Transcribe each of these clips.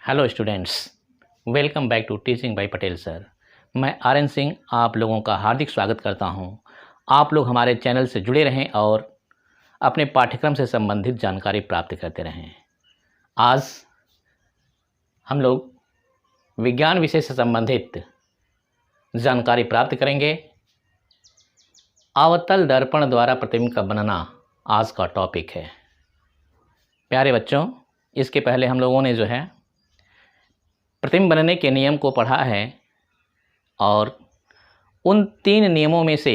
Hello students, welcome back to teaching by Patel sir. मैं आर्यन सिंह आप लोगों का हार्दिक स्वागत करता हूं। आप लोग हमारे चैनल से जुड़े रहें और अपने पाठ्यक्रम से संबंधित जानकारी प्राप्त करते रहें। आज हम लोग विज्ञान विषय से संबंधित जानकारी प्राप्त करेंगे। अवतल दर्पण द्वारा प्रतिबिंब का बनना आज का टॉपिक है। प्यारे बच्चों, इसके पहले हम लोगों ने जो है प्रतिबिंब बनने के नियम को पढ़ा है और उन 3 नियमों में से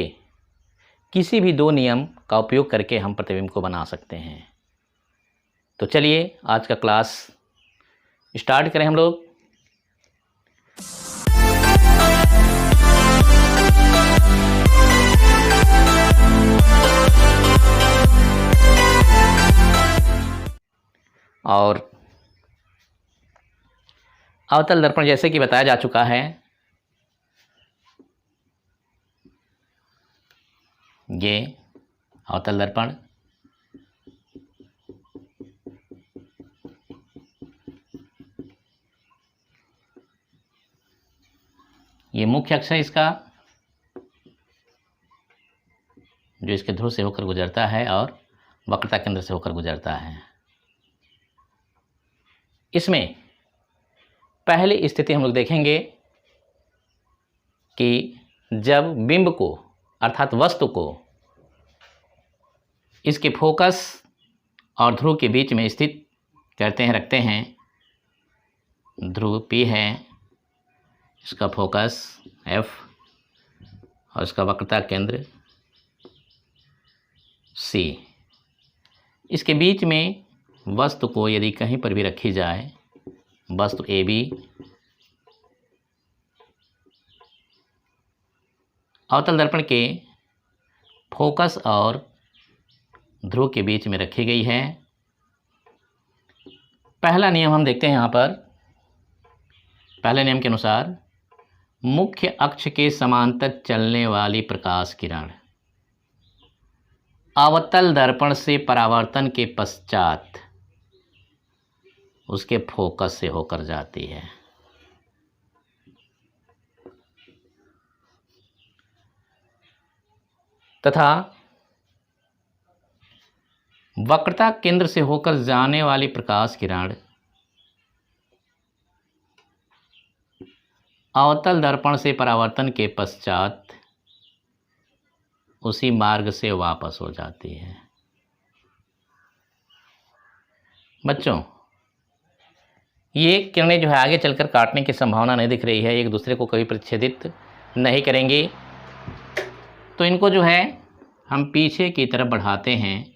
किसी भी 2 नियम का उपयोग करके हम प्रतिबिंब को बना सकते हैं। तो चलिए आज का क्लास स्टार्ट करें हम लोग। और अवतल दर्पण जैसे कि बताया जा चुका है, ये अवतल दर्पण ये मुख्य अक्ष है इसका, जो इसके ध्रुव से होकर गुजरता है और वक्रता केंद्र से होकर गुजरता है। इसमें पहली स्थिति हम लोग देखेंगे कि जब बिंब को अर्थात वस्तु को इसके फोकस और ध्रुव के बीच में स्थित करते हैं, रखते हैं। ध्रुव P है, इसका फोकस F और इसका वक्रता केंद्र C। इसके बीच में वस्तु को यदि कहीं पर भी रखी जाए, वस्तु AB, अवतल दर्पण के फोकस और ध्रुव के बीच में रखी गई है। पहला नियम हम देखते हैं यहाँ पर। पहले नियम के अनुसार मुख्य अक्ष के समांतर चलने वाली प्रकाश किरण अवतल दर्पण से परावर्तन के पश्चात उसके फोकस से होकर जाती है। तथा वक्रता केंद्र से होकर जाने वाली प्रकाश किरण अवतल दर्पण से परावर्तन के पश्चात उसी मार्ग से वापस हो जाती है। बच्चों, ये किरणें जो है आगे चलकर काटने की संभावना नहीं दिख रही है, एक दूसरे को कभी प्रतिच्छेदित नहीं करेंगी। तो इनको जो है हम पीछे की तरफ बढ़ाते हैं।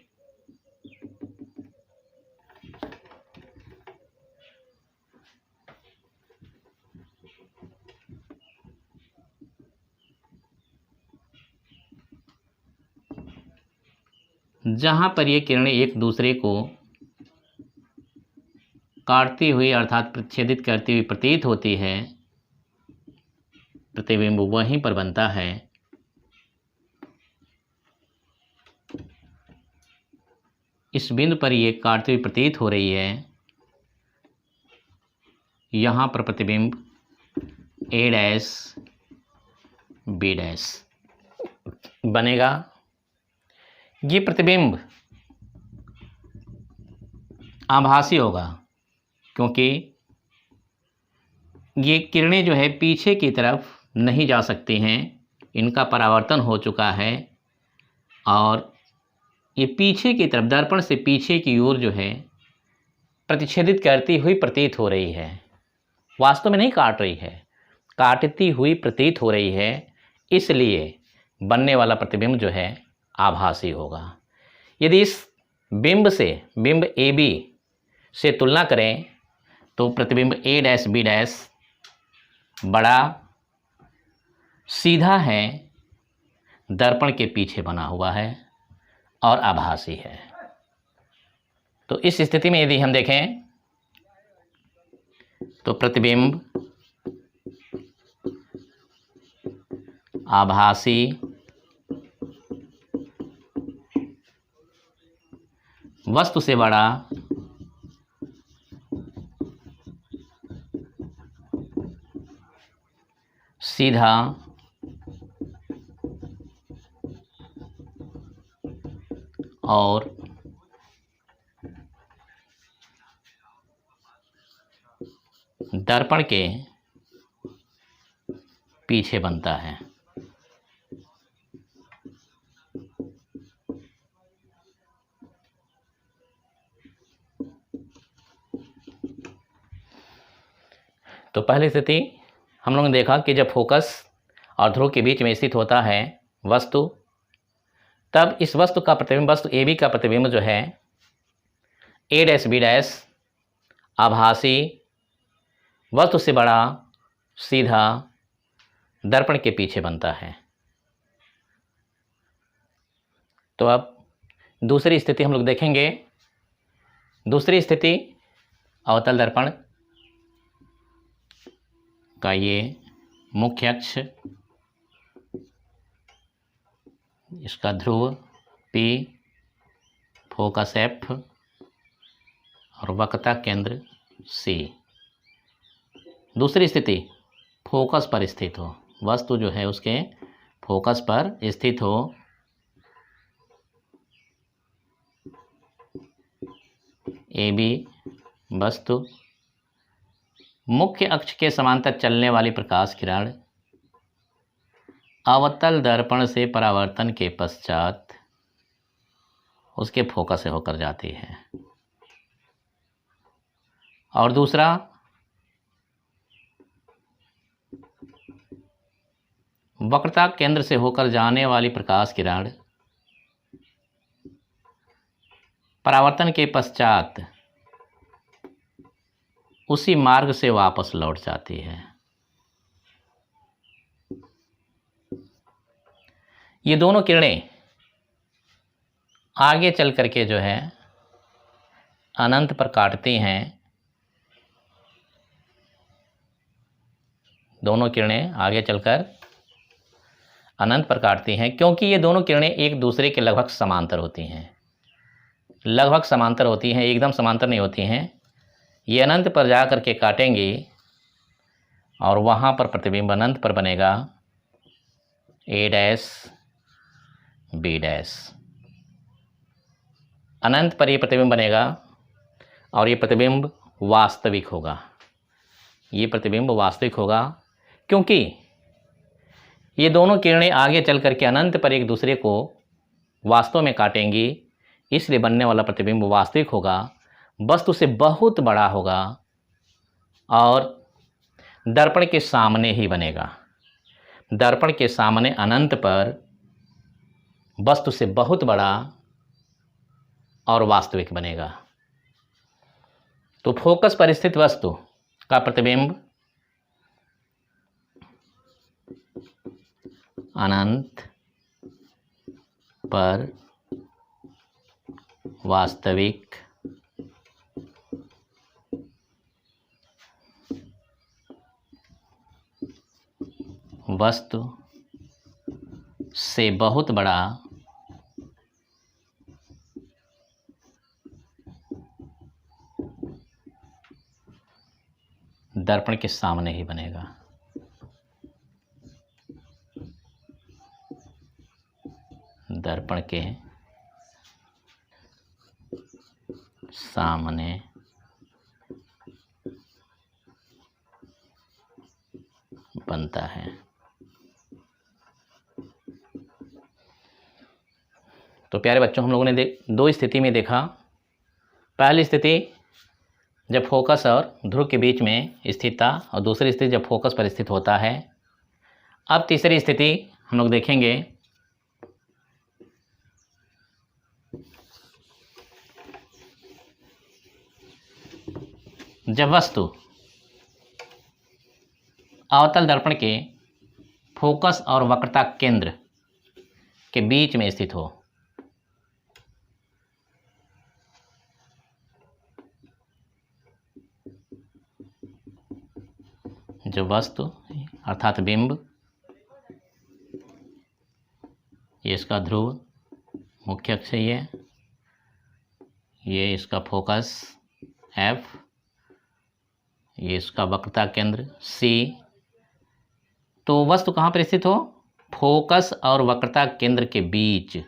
जहाँ पर ये किरणें एक दूसरे को काटती हुई अर्थात प्रतिच्छेदित करती हुई प्रतीत होती है, प्रतिबिंब वहीं पर बनता है। इस बिंदु पर ये काटती हुई प्रतीत हो रही है। यहाँ पर प्रतिबिंब A' B' बनेगा। ये प्रतिबिंब आभासी होगा क्योंकि ये किरणें जो है पीछे की तरफ नहीं जा सकती हैं, इनका परावर्तन हो चुका है और ये पीछे की तरफ दर्पण से पीछे की ओर जो है प्रतिच्छेदित करती हुई प्रतीत हो रही है। वास्तव में नहीं काट रही है, काटती हुई प्रतीत हो रही है, इसलिए बनने वाला प्रतिबिंब जो है आभासी होगा। यदि इस बिंब से बिंब AB से तुलना करें तो प्रतिबिंब A' B' बड़ा सीधा है, दर्पण के पीछे बना हुआ है और आभासी है। तो इस स्थिति में यदि हम देखें तो प्रतिबिंब आभासी वस्तु से बड़ा सीधा और दर्पण के पीछे बनता है। तो पहली स्थिति हम लोगों ने देखा कि जब फोकस और ध्रुव के बीच में स्थित होता है वस्तु, तब इस वस्तु का प्रतिबिंब, वस्तु ए बी का प्रतिबिंब जो है ए डैश बी डैश आभासी वस्तु से बड़ा सीधा दर्पण के पीछे बनता है। तो अब दूसरी स्थिति हम लोग देखेंगे। दूसरी स्थिति अवतल दर्पण का ये मुख्य अक्ष, इसका ध्रुव P, फोकस F और वक्रता केंद्र C। दूसरी स्थिति फोकस पर स्थित हो, वस्तु जो है उसके फोकस पर स्थित हो, AB वस्तु मुख्य अक्ष के समांतर चलने वाली प्रकाश किरण अवतल दर्पण से परावर्तन के पश्चात उसके फोकस से होकर जाती है। और दूसरा वक्रता केंद्र से होकर जाने वाली प्रकाश किरण परावर्तन के पश्चात उसी मार्ग से वापस लौट जाती है। ये दोनों किरणें आगे चल करके जो है अनंत पर काटती हैं। दोनों किरणें आगे चलकर अनंत पर काटती हैं, क्योंकि ये दोनों किरणें एक दूसरे के लगभग समांतर होती हैं। लगभग समांतर होती हैं, एकदम समांतर नहीं होती हैं। ये अनंत पर जा कर के काटेंगी और वहाँ पर प्रतिबिंब अनंत पर बनेगा ए डैश बी डैश। अनंत पर ये प्रतिबिंब बनेगा और ये प्रतिबिंब वास्तविक होगा। ये प्रतिबिंब वास्तविक होगा क्योंकि ये दोनों किरणें आगे चल करके अनंत पर एक दूसरे को वास्तव में काटेंगी, इसलिए बनने वाला प्रतिबिंब वास्तविक होगा, वस्तु से बहुत बड़ा होगा और दर्पण के सामने ही बनेगा। दर्पण के सामने अनंत पर वस्तु से बहुत बड़ा और वास्तविक बनेगा। तो फोकस पर स्थित वस्तु का प्रतिबिंब अनंत पर वास्तविक वस्तु से बहुत बड़ा दर्पण के सामने ही बनेगा। दर्पण के सामने बनता है। तो प्यारे बच्चों, हम लोगों ने दो स्थिति में देखा। पहली स्थिति जब फोकस और ध्रुव के बीच में स्थित था और दूसरी स्थिति जब फोकस पर स्थित होता है। अब तीसरी स्थिति हम लोग देखेंगे। जब वस्तु अवतल दर्पण के फोकस और वक्रता केंद्र के बीच में स्थित हो। जो वस्तु अर्थात बिंब, ये इसका ध्रुव मुख्य अक्ष है, ये इसका फोकस F, ये इसका वक्रता केंद्र C, तो वस्तु कहाँ पर स्थित हो? फोकस और वक्रता केंद्र के बीच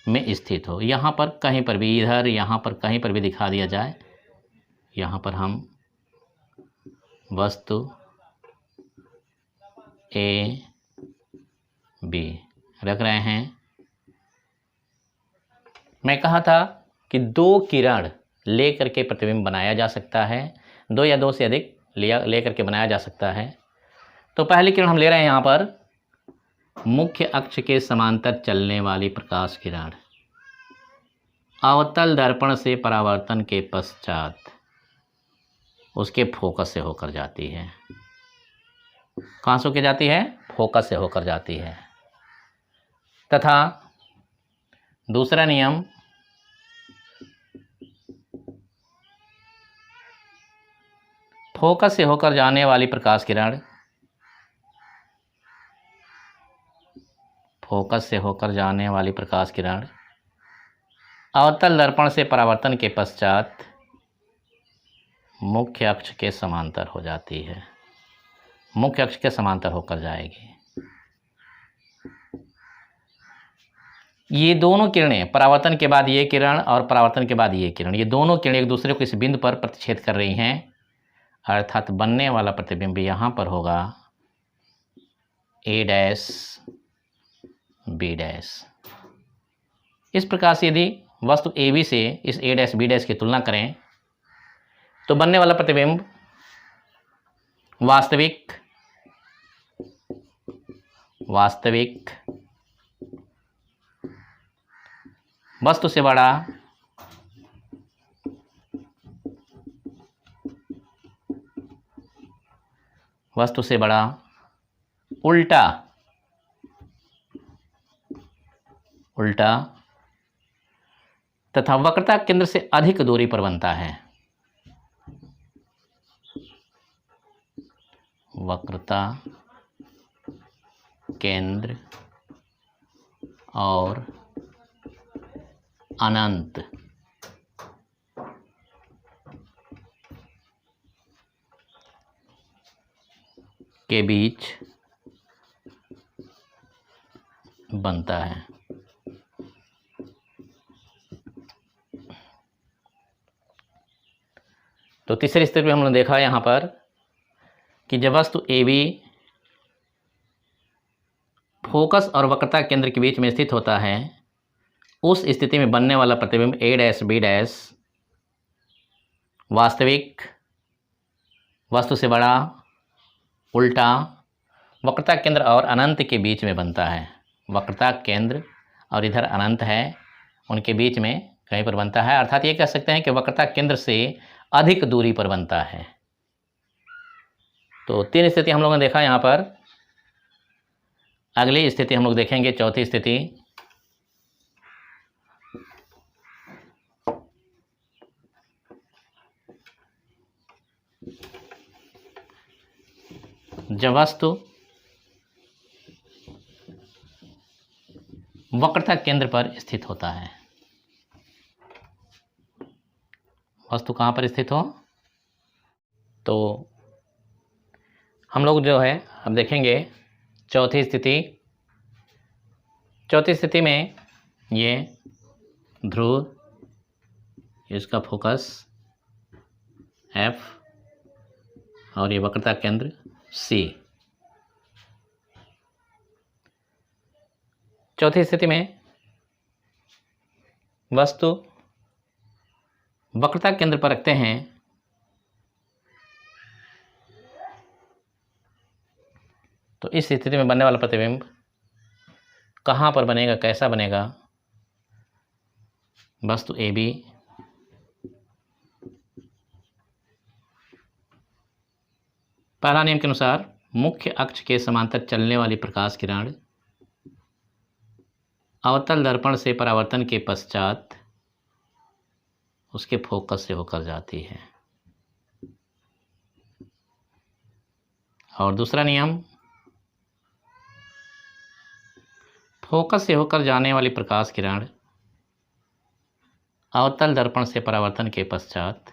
में स्थित हो। यहाँ पर कहीं पर भी, इधर यहाँ पर कहीं पर भी दिखा दिया जाए, यहाँ पर हम वस्तु ए बी रख रहे हैं। मैं कहा था कि दो किरण लेकर के प्रतिबिंब बनाया जा सकता है, दो या दो से अधिक लेकर के बनाया जा सकता है। तो पहली किरण हम ले रहे हैं यहाँ पर मुख्य अक्ष के समांतर चलने वाली प्रकाश किरण अवतल दर्पण से परावर्तन के पश्चात उसके फोकस से होकर जाती है। कहाँ से होकर जाती है? फोकस से होकर जाती है। तथा दूसरा नियम, फोकस से होकर जाने वाली प्रकाश किरण अवतल दर्पण से परावर्तन के पश्चात मुख्य अक्ष के समांतर हो जाती है, मुख्य अक्ष के समांतर होकर जाएगी। ये दोनों किरणें, परावर्तन के बाद ये किरण और परावर्तन के बाद ये किरण, ये दोनों किरणें एक दूसरे को इस बिंदु पर प्रतिच्छेद कर रही हैं, अर्थात बनने वाला प्रतिबिंब यहाँ पर होगा ए डैश बी डैश। इस प्रकार से यदि वस्तु ए बी से इस ए डैश बी डैश की तुलना करें तो बनने वाला प्रतिबिंब वास्तविक वस्तु से बड़ा उल्टा तथा वक्रता केंद्र से अधिक दूरी पर बनता है। वक्रता केंद्र और अनंत के बीच बनता है। तो तीसरी स्थिति में हमने देखा यहाँ पर कि जब वस्तु ए बी फोकस और वक्रता केंद्र के बीच में स्थित होता है, उस स्थिति में बनने वाला प्रतिबिंब ए डैश बी डैश वास्तविक वस्तु से बड़ा उल्टा वक्रता केंद्र और अनंत के बीच में बनता है। वक्रता केंद्र और इधर अनंत है, उनके बीच में कहीं पर बनता है, अर्थात ये कह सकते हैं कि वक्रता केंद्र से अधिक दूरी पर बनता है। तो तीन स्थिति हम लोगों ने देखा यहाँ पर। अगली स्थिति हम लोग देखेंगे, चौथी स्थिति। जब वस्तु वक्रता केंद्र पर स्थित होता है। वस्तु कहाँ पर स्थित हो? तो हम लोग जो है अब देखेंगे चौथी स्थिति। चौथी स्थिति में ये ध्रुव, इसका फोकस F और ये वक्रता केंद्र C। चौथी स्थिति में वस्तु वक्रता केंद्र पर रखते हैं, तो इस स्थिति में बनने वाला प्रतिबिंब कहाँ पर बनेगा, कैसा बनेगा? वस्तु ए बी पहला नियम के अनुसार मुख्य अक्ष के समांतर चलने वाली प्रकाश किरण अवतल दर्पण से परावर्तन के पश्चात उसके फोकस से होकर जाती है। और दूसरा नियम, फोकस से होकर जाने वाली प्रकाश किरण अवतल दर्पण से परावर्तन के पश्चात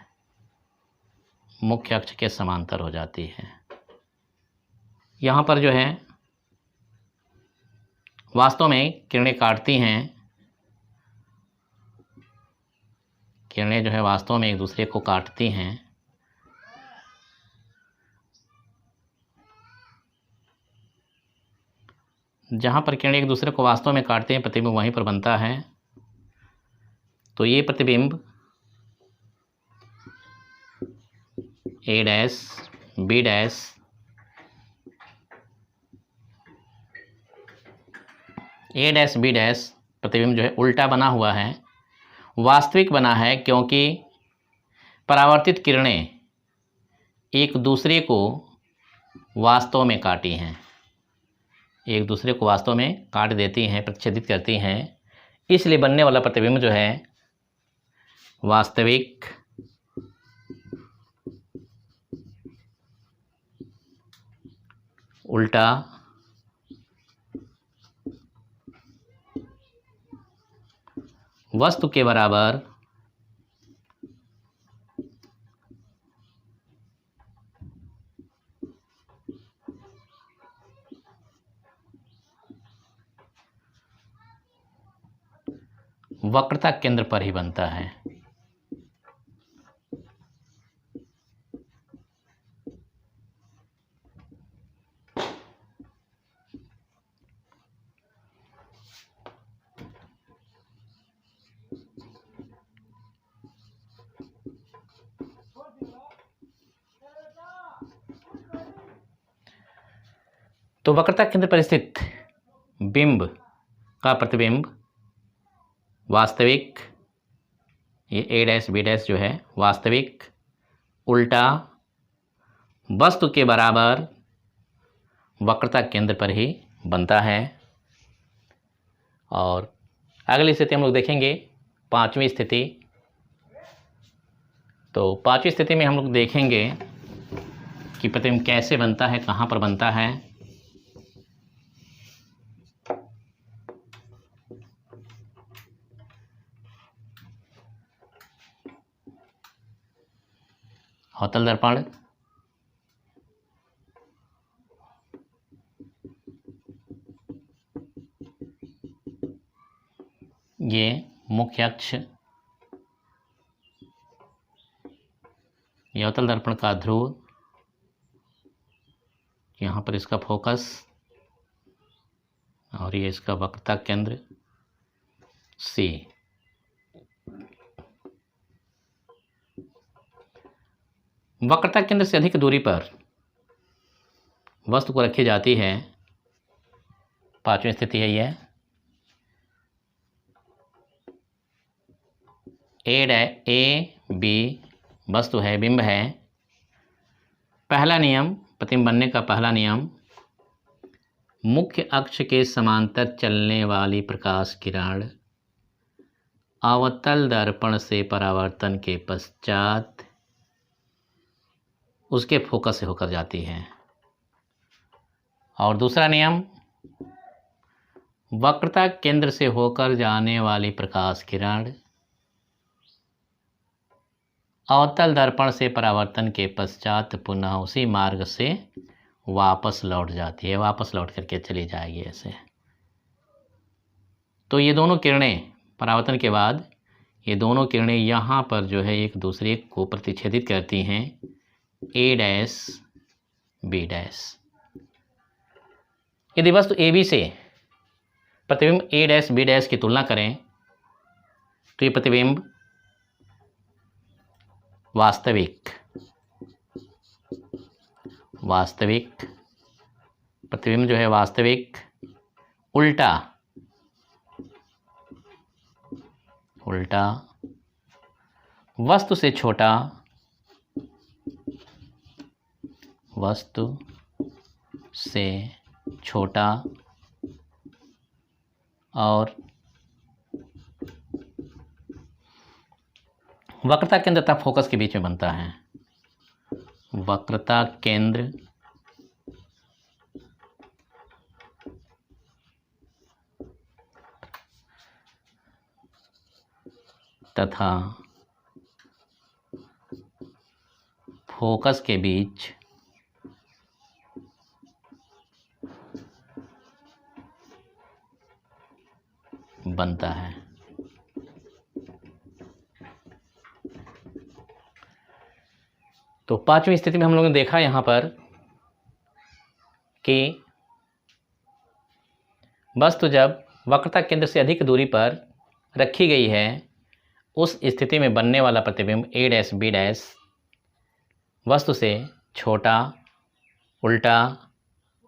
मुख्य अक्ष के समांतर हो जाती है। यहाँ पर जो है वास्तव में किरणें काटती हैं, किरणें जो है वास्तव में एक दूसरे को काटती हैं। जहाँ पर किरणें एक दूसरे को वास्तव में काटते हैं प्रतिबिंब वहीं पर बनता है। तो ये प्रतिबिंब A dash B dash B dash प्रतिबिंब जो है उल्टा बना हुआ है, वास्तविक बना है क्योंकि परावर्तित किरणें एक दूसरे को वास्तव में काटी हैं, एक दूसरे को वास्तव में काट देती हैं, प्रतिच्छेदित करती हैं। इसलिए बनने वाला प्रतिबिंब जो है वास्तविक उल्टा वस्तु के बराबर वक्रता केंद्र पर ही बनता है। तो वक्रता केंद्र पर स्थित बिंब का प्रतिबिंब वास्तविक, ये ए डैश बी डैश जो है वास्तविक उल्टा वस्तु के बराबर वक्रता केंद्र पर ही बनता है। और अगली स्थिति हम लोग देखेंगे पांचवी स्थिति। तो पांचवी स्थिति में हम लोग देखेंगे कि प्रतिबिंब कैसे बनता है, कहाँ पर बनता है। अवतल दर्पण, ये मुख्य अक्ष, ये अवतल दर्पण का ध्रुव, यहाँ पर इसका फोकस, और ये इसका वक्रता केंद्र सी। वक्रता केंद्र से अधिक दूरी पर वस्तु को रखी जाती है, पांचवी स्थिति है यह। ए बी वस्तु है, बिंब है। पहला नियम, प्रतिबिंब बनने का पहला नियम, मुख्य अक्ष के समांतर चलने वाली प्रकाश किरण अवतल दर्पण से परावर्तन के पश्चात उसके फोकस से होकर जाती है। और दूसरा नियम, वक्रता केंद्र से होकर जाने वाली प्रकाश किरण अवतल दर्पण से परावर्तन के पश्चात पुनः उसी मार्ग से वापस लौट जाती है, वापस लौट करके चली जाएगी ऐसे। तो ये दोनों किरणें परावर्तन के बाद, ये दोनों किरणें यहाँ पर जो है एक दूसरे को प्रतिच्छेदित करती हैं, ए डैश बी डैश। यदि वस्तु ए बी से प्रतिबिंब ए डैश बी डैश की तुलना करें तो ये प्रतिबिंब वास्तविक प्रतिबिंब जो है वास्तविक उल्टा वस्तु से छोटा, और वक्रता केंद्र तथा फोकस के बीच में बनता है। वक्रता केंद्र तथा फोकस के बीच बनता है। तो पांचवी स्थिति में हम लोगों ने देखा यहाँ पर कि वस्तु जब वक्रता केंद्र से अधिक दूरी पर रखी गई है, उस स्थिति में बनने वाला प्रतिबिंब ए डैश बी डैश वस्तु से छोटा, उल्टा,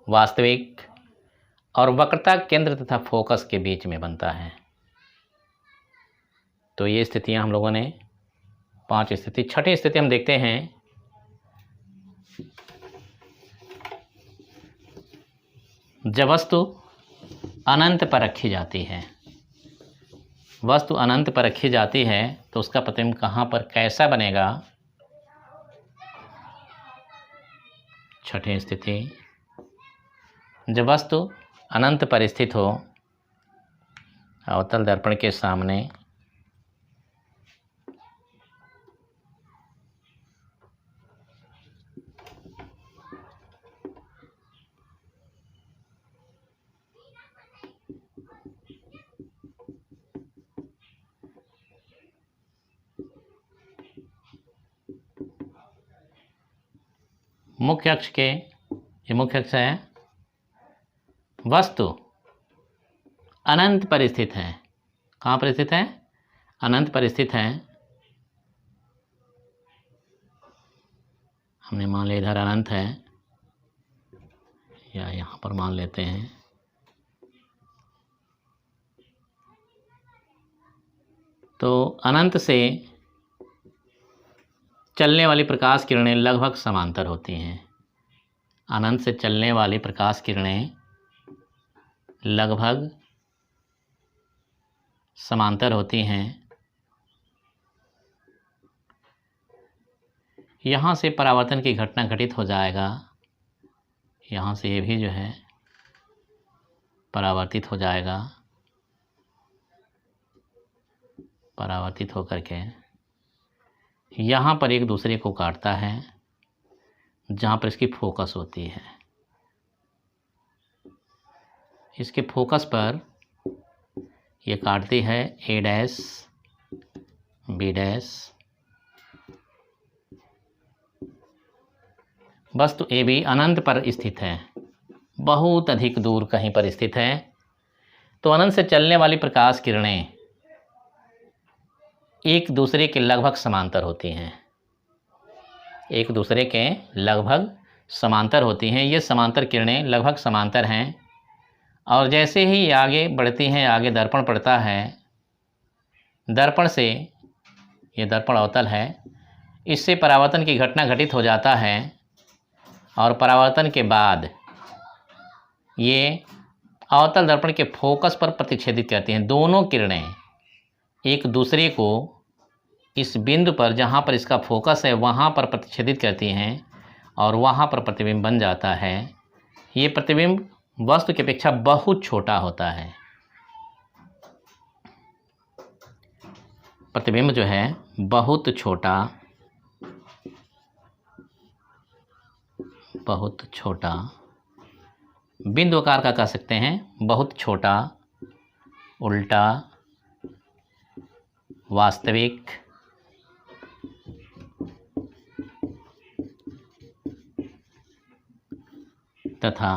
वास्तविक और वक्रता केंद्र तथा फोकस के बीच में बनता है। तो ये स्थितियां हम लोगों ने 5 स्थिति। छठी स्थिति हम देखते हैं। जब वस्तु अनंत पर रखी जाती है, वस्तु अनंत पर रखी जाती है तो उसका प्रतिबिंब कहाँ पर कैसा बनेगा? छठी स्थिति, जब वस्तु अनंत पर स्थित हो, अवतल दर्पण के सामने मुख्य अक्ष के, ये मुख्य अक्ष है, वस्तु अनंत पर स्थित है। कहाँ पर स्थित है? अनंत पर स्थित है। हमने मान लिया इधर अनंत है, या यहाँ पर मान लेते हैं। तो अनंत से चलने वाली प्रकाश किरणें लगभग समांतर होती हैं। अनंत से चलने वाली प्रकाश किरणें लगभग समांतर होती हैं। यहाँ से परावर्तन की घटना घटित हो जाएगा। यहाँ से ये भी जो है परावर्तित हो जाएगा, परावर्तित होकर के यहाँ पर एक दूसरे को काटता है, जहाँ पर इसकी फोकस होती है। इसके फोकस पर ये काटती है ए डैश बी डैश। वस्तु ए बी अनंत पर स्थित है, बहुत अधिक दूर कहीं पर स्थित है। तो अनंत से चलने वाली प्रकाश किरणें एक दूसरे के लगभग समांतर होती हैं, एक दूसरे के लगभग समांतर होती हैं। ये समांतर किरणें लगभग समांतर हैं, और जैसे ही ये आगे बढ़ती हैं, आगे दर्पण पड़ता है, दर्पण से, ये दर्पण अवतल है, इससे परावर्तन की घटना घटित हो जाता है, और परावर्तन के बाद ये अवतल दर्पण के फोकस पर प्रतिच्छेदित करती हैं। दोनों किरणें एक दूसरे को इस बिंदु पर, जहाँ पर इसका फोकस है, वहाँ पर प्रतिच्छेदित करती हैं, और वहाँ पर प्रतिबिंब बन जाता है। ये प्रतिबिंब वस्तु की अपेक्षा बहुत छोटा होता है। प्रतिबिंब जो है बहुत छोटा, बहुत छोटा, बिंदु आकार का कह सकते हैं, बहुत छोटा, उल्टा, वास्तविक तथा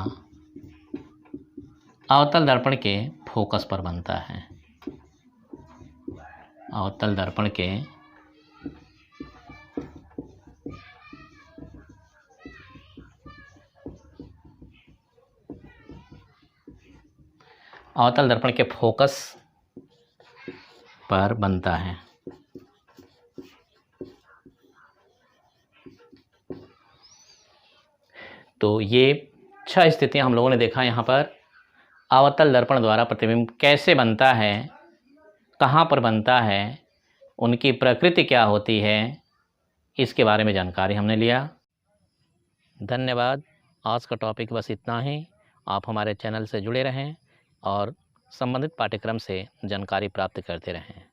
अवतल दर्पण के फोकस पर बनता है। अवतल दर्पण के अवतल दर्पण के फोकस पर बनता है। तो ये 6 स्थितियां हम लोगों ने देखा यहाँ पर। अवतल दर्पण द्वारा प्रतिबिंब कैसे बनता है, कहाँ पर बनता है, उनकी प्रकृति क्या होती है, इसके बारे में जानकारी हमने लिया। धन्यवाद। आज का टॉपिक बस इतना ही। आप हमारे चैनल से जुड़े रहें और संबंधित पाठ्यक्रम से जानकारी प्राप्त करते रहें।